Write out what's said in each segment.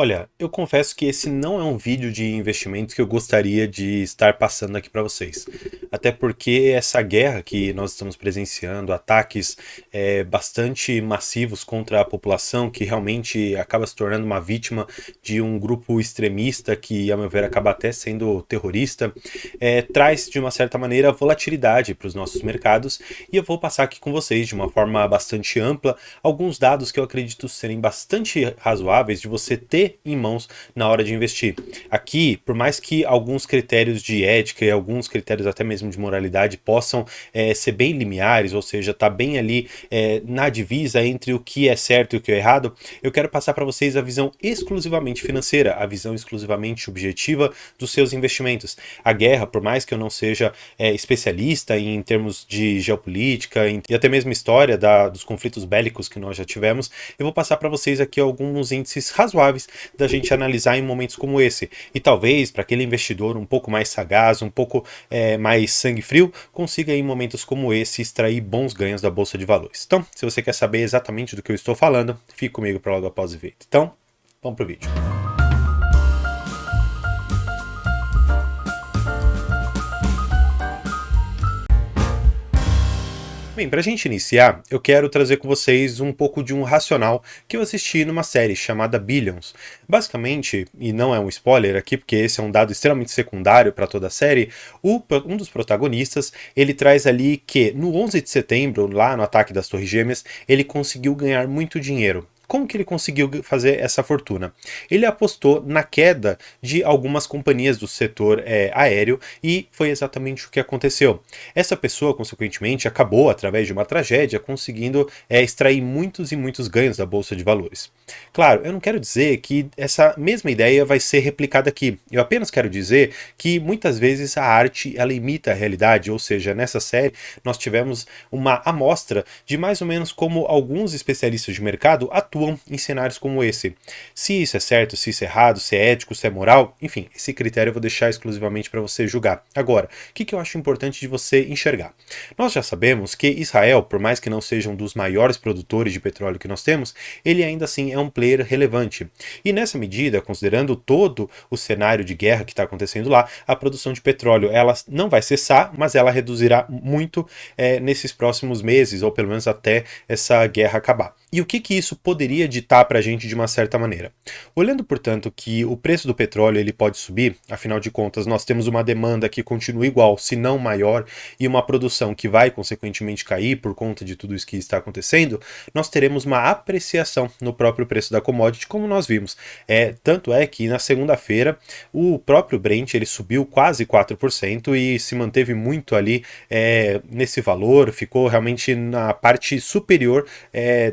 Olha, eu confesso que esse não é um vídeo de investimentos que eu gostaria de estar passando aqui para vocês. Até porque essa guerra que nós estamos presenciando, ataques bastante massivos contra a população, que realmente acaba se tornando uma vítima de um grupo extremista que, a meu ver, acaba até sendo terrorista, traz de uma certa maneira volatilidade para os nossos mercados. E eu vou passar aqui com vocês de uma forma bastante ampla alguns dados que eu acredito serem bastante razoáveis de você ter em mãos na hora de investir. Aqui, por mais que alguns critérios de ética e alguns critérios até mesmo de moralidade possam ser bem limiares, ou seja, tá bem ali na divisa entre o que é certo e o que é errado, eu quero passar para vocês a visão exclusivamente financeira, a visão exclusivamente objetiva dos seus investimentos. A guerra, por mais que eu não seja especialista em termos de geopolítica e até mesmo história dos conflitos bélicos que nós já tivemos, eu vou passar para vocês aqui alguns índices razoáveis da gente analisar em momentos como esse. E talvez para aquele investidor um pouco mais sagaz, um pouco mais sangue frio, consiga em momentos como esse extrair bons ganhos da Bolsa de Valores. Então, se você quer saber exatamente do que eu estou falando, fique comigo para logo após o vídeo. Então, vamos para o vídeo. Bem, para a gente iniciar, eu quero trazer com vocês um pouco de um racional que eu assisti numa série chamada Billions. Basicamente, e não é um spoiler aqui, porque esse é um dado extremamente secundário para toda a série, um dos protagonistas, ele traz ali que no 11 de setembro, lá no ataque das Torres Gêmeas, ele conseguiu ganhar muito dinheiro. Como que ele conseguiu fazer essa fortuna? Ele apostou na queda de algumas companhias do setor aéreo e foi exatamente o que aconteceu. Essa pessoa, consequentemente, acabou, através de uma tragédia, conseguindo extrair muitos e muitos ganhos da Bolsa de Valores. Claro, eu não quero dizer que essa mesma ideia vai ser replicada aqui. Eu apenas quero dizer que muitas vezes a arte ela imita a realidade, ou seja, nessa série nós tivemos uma amostra de mais ou menos como alguns especialistas de mercado atuam em cenários como esse. Se isso é certo, se isso é errado, se é ético, se é moral, enfim, esse critério eu vou deixar exclusivamente para você julgar. Agora, o que eu acho importante de você enxergar? Nós já sabemos que Israel, por mais que não seja um dos maiores produtores de petróleo que nós temos, ele ainda assim é um player relevante. E nessa medida, considerando todo o cenário de guerra que está acontecendo lá, a produção de petróleo ela não vai cessar, mas ela reduzirá muito nesses próximos meses, ou pelo menos até essa guerra acabar. E o que isso poderia ditar para a gente de uma certa maneira? Olhando, portanto, que o preço do petróleo ele pode subir, afinal de contas, nós temos uma demanda que continua igual, se não maior, e uma produção que vai, consequentemente, cair por conta de tudo isso que está acontecendo, nós teremos uma apreciação no próprio preço da commodity, como nós vimos. Tanto é que na segunda-feira, o próprio Brent ele subiu quase 4% e se manteve muito ali nesse valor, ficou realmente na parte superior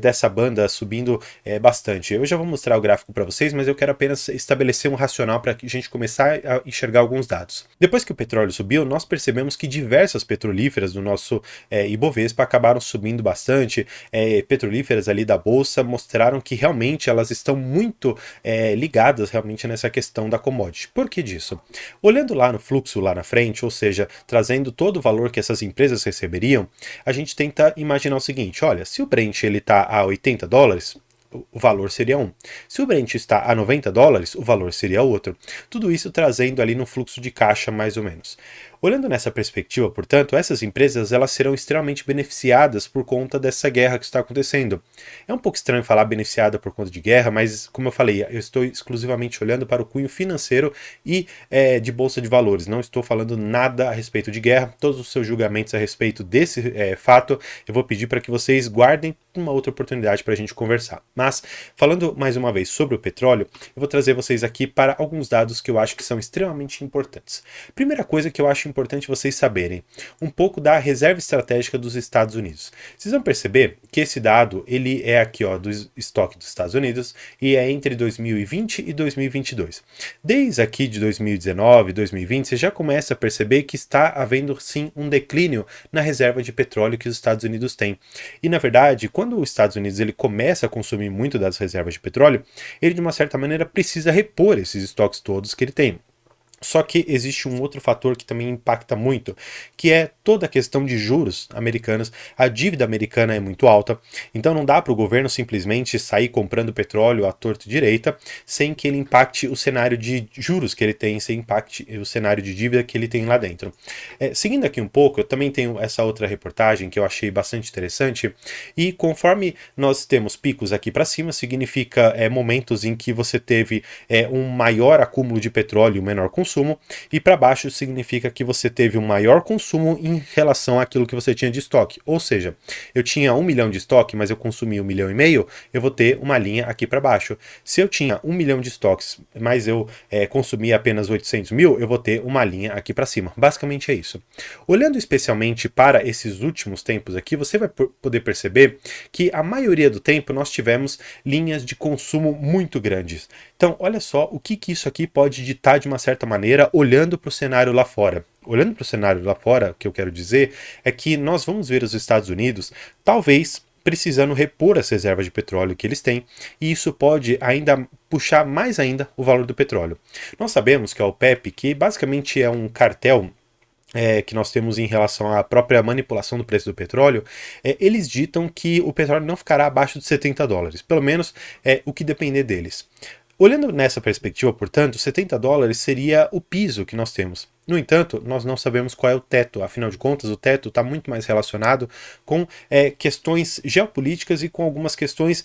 dessa banda subindo bastante. Eu já vou mostrar o gráfico para vocês, mas eu quero apenas estabelecer um racional para a gente começar a enxergar alguns dados. Depois que o petróleo subiu, nós percebemos que diversas petrolíferas do nosso Ibovespa acabaram subindo bastante. Petrolíferas ali da bolsa mostraram que realmente elas estão muito ligadas realmente nessa questão da commodity. Por que disso? Olhando lá no fluxo lá na frente, ou seja, trazendo todo o valor que essas empresas receberiam, a gente tenta imaginar o seguinte: olha, se o Brent ele está a $80, o valor seria um. Se o Brent está a $90, o valor seria outro. Tudo isso trazendo ali no fluxo de caixa mais ou menos. Olhando nessa perspectiva, portanto, essas empresas elas serão extremamente beneficiadas por conta dessa guerra que está acontecendo. É um pouco estranho falar beneficiada por conta de guerra, mas como eu falei, eu estou exclusivamente olhando para o cunho financeiro e de bolsa de valores. Não estou falando nada a respeito de guerra. Todos os seus julgamentos a respeito desse fato, eu vou pedir para que vocês guardem uma outra oportunidade para a gente conversar. Mas, falando mais uma vez sobre o petróleo, eu vou trazer vocês aqui para alguns dados que eu acho que são extremamente importantes. Primeira coisa que eu acho importante vocês saberem, um pouco da reserva estratégica dos Estados Unidos. Vocês vão perceber que esse dado, ele é aqui ó, do estoque dos Estados Unidos e é entre 2020 e 2022. Desde aqui de 2019, 2020, você já começa a perceber que está havendo sim um declínio na reserva de petróleo que os Estados Unidos têm. E na verdade, quando os Estados Unidos ele começa a consumir muito das reservas de petróleo, ele de uma certa maneira precisa repor esses estoques todos que ele tem. Só que existe um outro fator que também impacta muito, que é toda a questão de juros americanos. A dívida americana é muito alta, então não dá para o governo simplesmente sair comprando petróleo à torto e direita, sem que ele impacte o cenário de juros que ele tem, sem impacte o cenário de dívida que ele tem lá dentro. Seguindo aqui um pouco, eu também tenho essa outra reportagem que eu achei bastante interessante, e conforme nós temos picos aqui para cima, significa momentos em que você teve um maior acúmulo de petróleo e um menor consumo, e para baixo significa que você teve um maior consumo em relação àquilo que você tinha de estoque. Ou seja, eu tinha 1 milhão de estoque, mas eu consumi 1,5 milhão, eu vou ter uma linha aqui para baixo. Se eu tinha 1 milhão de estoques, mas eu consumi apenas 800 mil, eu vou ter uma linha aqui para cima. Basicamente é isso. Olhando especialmente para esses últimos tempos aqui, você vai poder perceber que a maioria do tempo nós tivemos linhas de consumo muito grandes. Então, olha só o que isso aqui pode ditar de uma certa maneira, olhando para o cenário lá fora. Olhando para o cenário lá fora, o que eu quero dizer é que nós vamos ver os Estados Unidos, talvez precisando repor as reservas de petróleo que eles têm, e isso pode ainda puxar mais ainda o valor do petróleo. Nós sabemos que a OPEP, que basicamente é um cartel que nós temos em relação à própria manipulação do preço do petróleo, eles ditam que o petróleo não ficará abaixo de 70 dólares, pelo menos o que depender deles. Olhando nessa perspectiva, portanto, 70 dólares seria o piso que nós temos. No entanto, nós não sabemos qual é o teto, afinal de contas, o teto está muito mais relacionado com questões geopolíticas e com algumas questões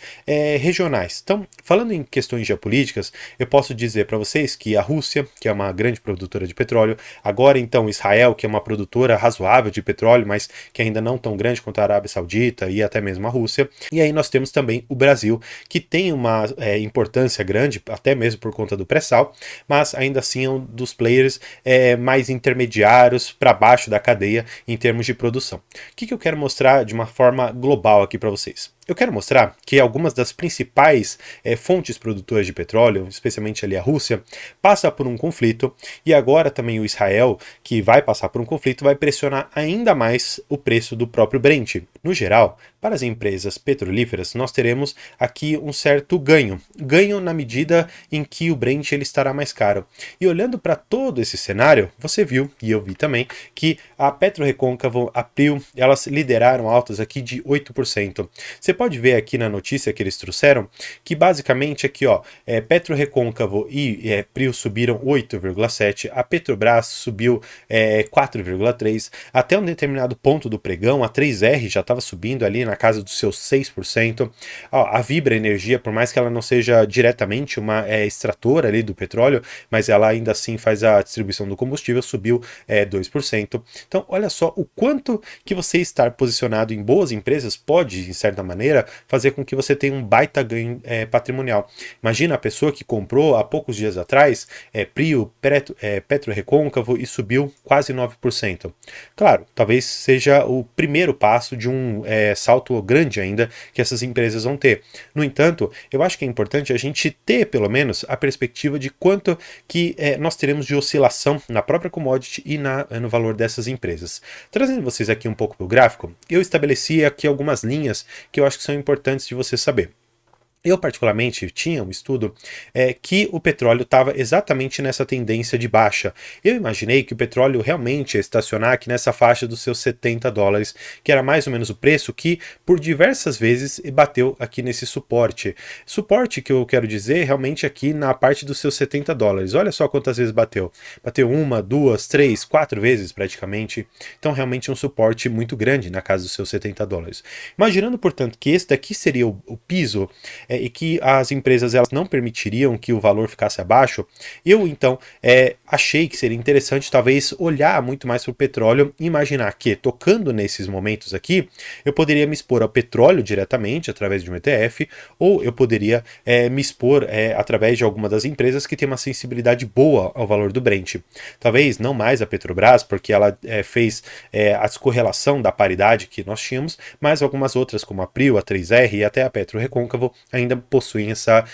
regionais. Então, falando em questões geopolíticas, eu posso dizer para vocês que a Rússia, que é uma grande produtora de petróleo, agora então Israel, que é uma produtora razoável de petróleo, mas que ainda não tão grande quanto a Arábia Saudita e até mesmo a Rússia, e aí nós temos também o Brasil, que tem uma importância grande, até mesmo por conta do pré-sal, mas ainda assim é um dos players mais intermediários para baixo da cadeia em termos de produção. O que eu quero mostrar de uma forma global aqui para vocês? Eu quero mostrar que algumas das principais fontes produtoras de petróleo, especialmente ali a Rússia, passa por um conflito, e agora também o Israel, que vai passar por um conflito, vai pressionar ainda mais o preço do próprio Brent. No geral, para as empresas petrolíferas, nós teremos aqui um certo ganho na medida em que o Brent ele estará mais caro. E olhando para todo esse cenário, você viu, e eu vi também, que a PetroRecôncavo, a Prio, elas lideraram altas aqui de 8%. Você pode ver aqui na notícia que eles trouxeram que basicamente aqui, ó, PetroRecôncavo e Prio subiram 8,7%, a Petrobras subiu 4,3%, até um determinado ponto do pregão, a 3R já estava subindo ali na casa dos seus 6%. Ó, a Vibra Energia, por mais que ela não seja diretamente uma extratora ali do petróleo, mas ela ainda assim faz a distribuição do combustível, subiu 2%. Então, olha só o quanto que você estar posicionado em boas empresas pode, em certa maneira, fazer com que você tenha um baita ganho patrimonial. Imagina a pessoa que comprou há poucos dias atrás Prio, PetroRecôncavo e subiu quase 9%. Claro, talvez seja o primeiro passo de um salto grande ainda que essas empresas vão ter. No entanto, eu acho que é importante a gente ter pelo menos a perspectiva de quanto que nós teremos de oscilação na própria commodity e no valor dessas empresas. Trazendo vocês aqui um pouco para o gráfico, eu estabeleci aqui algumas linhas que eu acho que são importantes de você saber. Eu, particularmente, tinha um estudo que o petróleo estava exatamente nessa tendência de baixa. Eu imaginei que o petróleo realmente ia estacionar aqui nessa faixa dos seus 70 dólares, que era mais ou menos o preço que, por diversas vezes, bateu aqui nesse suporte. Suporte que eu quero dizer realmente aqui na parte dos seus 70 dólares. Olha só quantas vezes bateu. Bateu 1, 2, 3, 4 vezes praticamente. Então, realmente é um suporte muito grande na casa dos seus 70 dólares. Imaginando, portanto, que esse daqui seria o piso, e que as empresas elas não permitiriam que o valor ficasse abaixo, eu então achei que seria interessante talvez olhar muito mais para o petróleo e imaginar que, tocando nesses momentos aqui, eu poderia me expor ao petróleo diretamente através de um ETF, ou eu poderia me expor através de alguma das empresas que tem uma sensibilidade boa ao valor do Brent. Talvez não mais a Petrobras, porque ela fez a descorrelação da paridade que nós tínhamos, mas algumas outras como a Prio, a 3R e até a PetroRecôncavo ainda possuem essa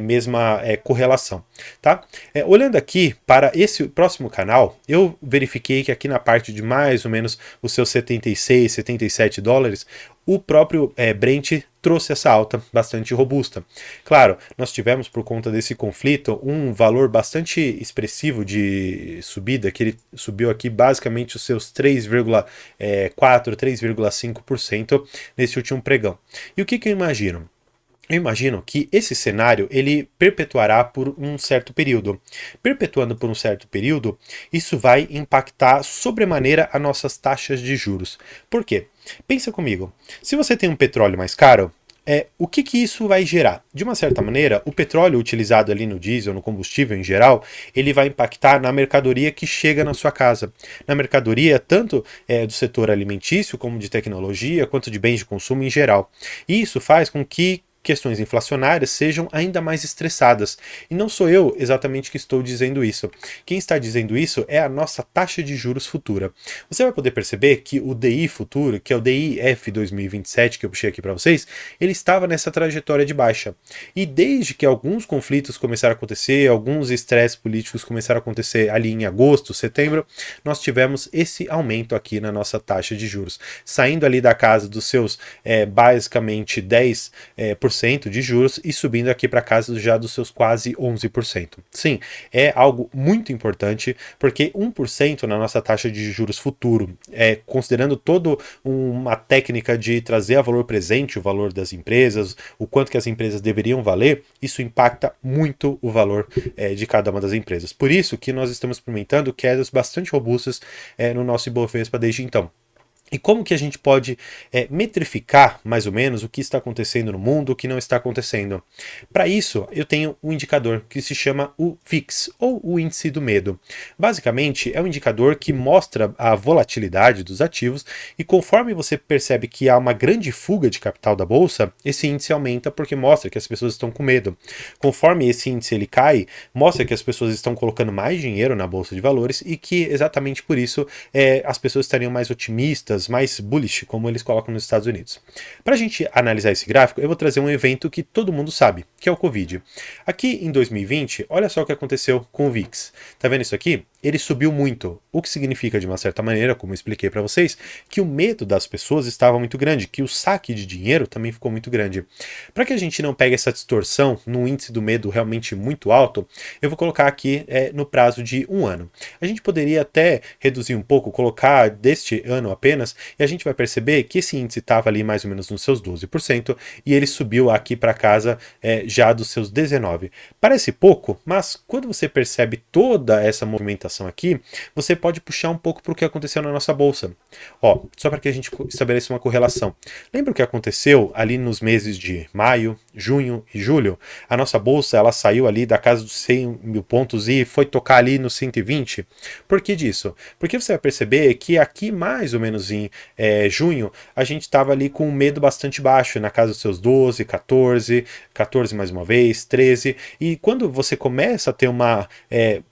mesma correlação, tá? Olhando aqui para esse próximo canal, eu verifiquei que aqui na parte de mais ou menos os seus 76, 77 dólares, o próprio Brent trouxe essa alta bastante robusta. Claro, nós tivemos por conta desse conflito um valor bastante expressivo de subida, que ele subiu aqui basicamente os seus 3,4, 3,5% nesse último pregão. E o que eu imagino? Eu imagino que esse cenário ele perpetuará por um certo período. Perpetuando por um certo período, isso vai impactar sobremaneira as nossas taxas de juros. Por quê? Pensa comigo. Se você tem um petróleo mais caro, o que isso vai gerar? De uma certa maneira, o petróleo utilizado ali no diesel, no combustível em geral, ele vai impactar na mercadoria que chega na sua casa. Na mercadoria, tanto do setor alimentício, como de tecnologia, quanto de bens de consumo em geral. E isso faz com que questões inflacionárias sejam ainda mais estressadas. E não sou eu exatamente que estou dizendo isso. Quem está dizendo isso é a nossa taxa de juros futura. Você vai poder perceber que o DI futuro, que é o DIF 2027, que eu puxei aqui para vocês, ele estava nessa trajetória de baixa. E desde que alguns conflitos começaram a acontecer, alguns estresses políticos começaram a acontecer ali em agosto, setembro, nós tivemos esse aumento aqui na nossa taxa de juros. Saindo ali da casa dos seus basicamente 10% de juros e subindo aqui para casa já dos seus quase 11%. Sim, é algo muito importante, porque 1% na nossa taxa de juros futuro, considerando toda uma técnica de trazer a valor presente o valor das empresas, o quanto que as empresas deveriam valer, isso impacta muito o valor de cada uma das empresas. Por isso que nós estamos experimentando quedas bastante robustas no nosso Ibovespa desde então. E como que a gente pode metrificar, mais ou menos, o que está acontecendo no mundo, o que não está acontecendo? Para isso, eu tenho um indicador que se chama o VIX, ou o Índice do Medo. Basicamente, é um indicador que mostra a volatilidade dos ativos e conforme você percebe que há uma grande fuga de capital da bolsa, esse índice aumenta porque mostra que as pessoas estão com medo. Conforme esse índice ele cai, mostra que as pessoas estão colocando mais dinheiro na bolsa de valores e que exatamente por isso as pessoas estariam mais otimistas, mais bullish, como eles colocam nos Estados Unidos. Para a gente analisar esse gráfico, eu vou trazer um evento que todo mundo sabe, que é o Covid. Aqui em 2020, olha só o que aconteceu com o VIX. Tá vendo isso aqui? Ele subiu muito, o que significa, de uma certa maneira, como eu expliquei para vocês, que o medo das pessoas estava muito grande, que o saque de dinheiro também ficou muito grande. Para que a gente não pegue essa distorção num índice do medo realmente muito alto, eu vou colocar aqui no prazo de um ano. A gente poderia até reduzir um pouco, colocar deste ano apenas, e a gente vai perceber que esse índice estava ali mais ou menos nos seus 12%, e ele subiu aqui para casa já dos seus 19%. Parece pouco, mas quando você percebe toda essa movimentação aqui, você pode puxar um pouco para o que aconteceu na nossa bolsa. Ó, só para que a gente estabeleça uma correlação. Lembra o que aconteceu ali nos meses de maio, junho e julho? A nossa bolsa ela saiu ali da casa dos 100 mil pontos e foi tocar ali nos 120. Por que disso? Porque você vai perceber que aqui mais ou menos em junho a gente estava ali com um medo bastante baixo, na casa dos seus 12, 14 mais uma vez, 13, e quando você começa a ter uma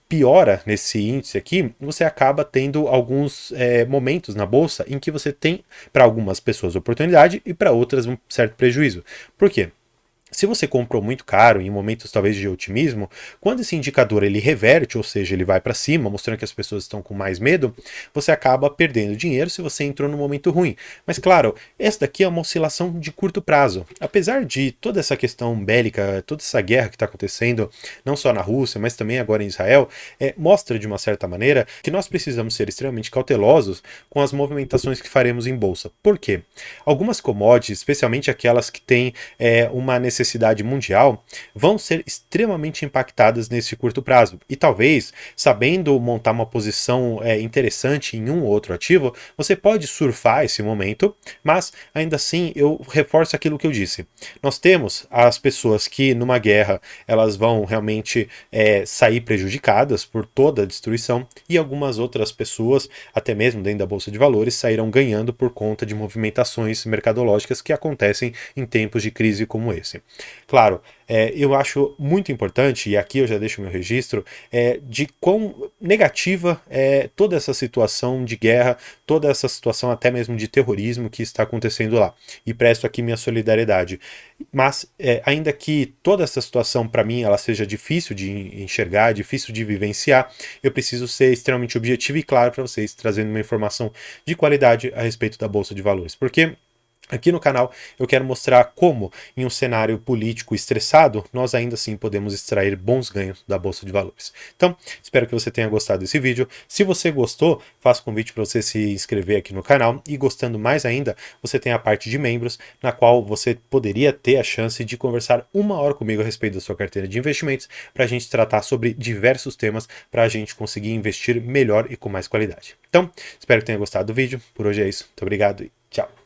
piora nesse índice aqui, você acaba tendo alguns momentos na bolsa em que você tem, para algumas pessoas, oportunidade e para outras um certo prejuízo. Por quê? Se você comprou muito caro em momentos talvez de otimismo, quando esse indicador ele reverte, ou seja, ele vai para cima, mostrando que as pessoas estão com mais medo, você acaba perdendo dinheiro se você entrou num momento ruim. Mas claro, essa daqui é uma oscilação de curto prazo. Apesar de toda essa questão bélica, toda essa guerra que está acontecendo, não só na Rússia, mas também agora em Israel, mostra de uma certa maneira que nós precisamos ser extremamente cautelosos com as movimentações que faremos em bolsa. Por quê? Algumas commodities, especialmente aquelas que têm uma necessidade mundial, vão ser extremamente impactadas nesse curto prazo. E talvez, sabendo montar uma posição interessante em um ou outro ativo, você pode surfar esse momento, mas ainda assim eu reforço aquilo que eu disse. Nós temos as pessoas que numa guerra elas vão realmente sair prejudicadas por toda a destruição e algumas outras pessoas, até mesmo dentro da Bolsa de Valores, sairão ganhando por conta de movimentações mercadológicas que acontecem em tempos de crise como esse. Claro, eu acho muito importante, e aqui eu já deixo meu registro, de quão negativa é toda essa situação de guerra, toda essa situação até mesmo de terrorismo que está acontecendo lá. E presto aqui minha solidariedade. Mas, ainda que toda essa situação, para mim, ela seja difícil de enxergar, difícil de vivenciar, eu preciso ser extremamente objetivo e claro para vocês, trazendo uma informação de qualidade a respeito da Bolsa de Valores. Porque aqui no canal eu quero mostrar como, em um cenário político estressado, nós ainda assim podemos extrair bons ganhos da Bolsa de Valores. Então, espero que você tenha gostado desse vídeo. Se você gostou, faço convite para você se inscrever aqui no canal e, gostando mais ainda, você tem a parte de membros, na qual você poderia ter a chance de conversar 1 hora comigo a respeito da sua carteira de investimentos, para a gente tratar sobre diversos temas, para a gente conseguir investir melhor e com mais qualidade. Então, espero que tenha gostado do vídeo. Por hoje é isso. Muito obrigado e tchau!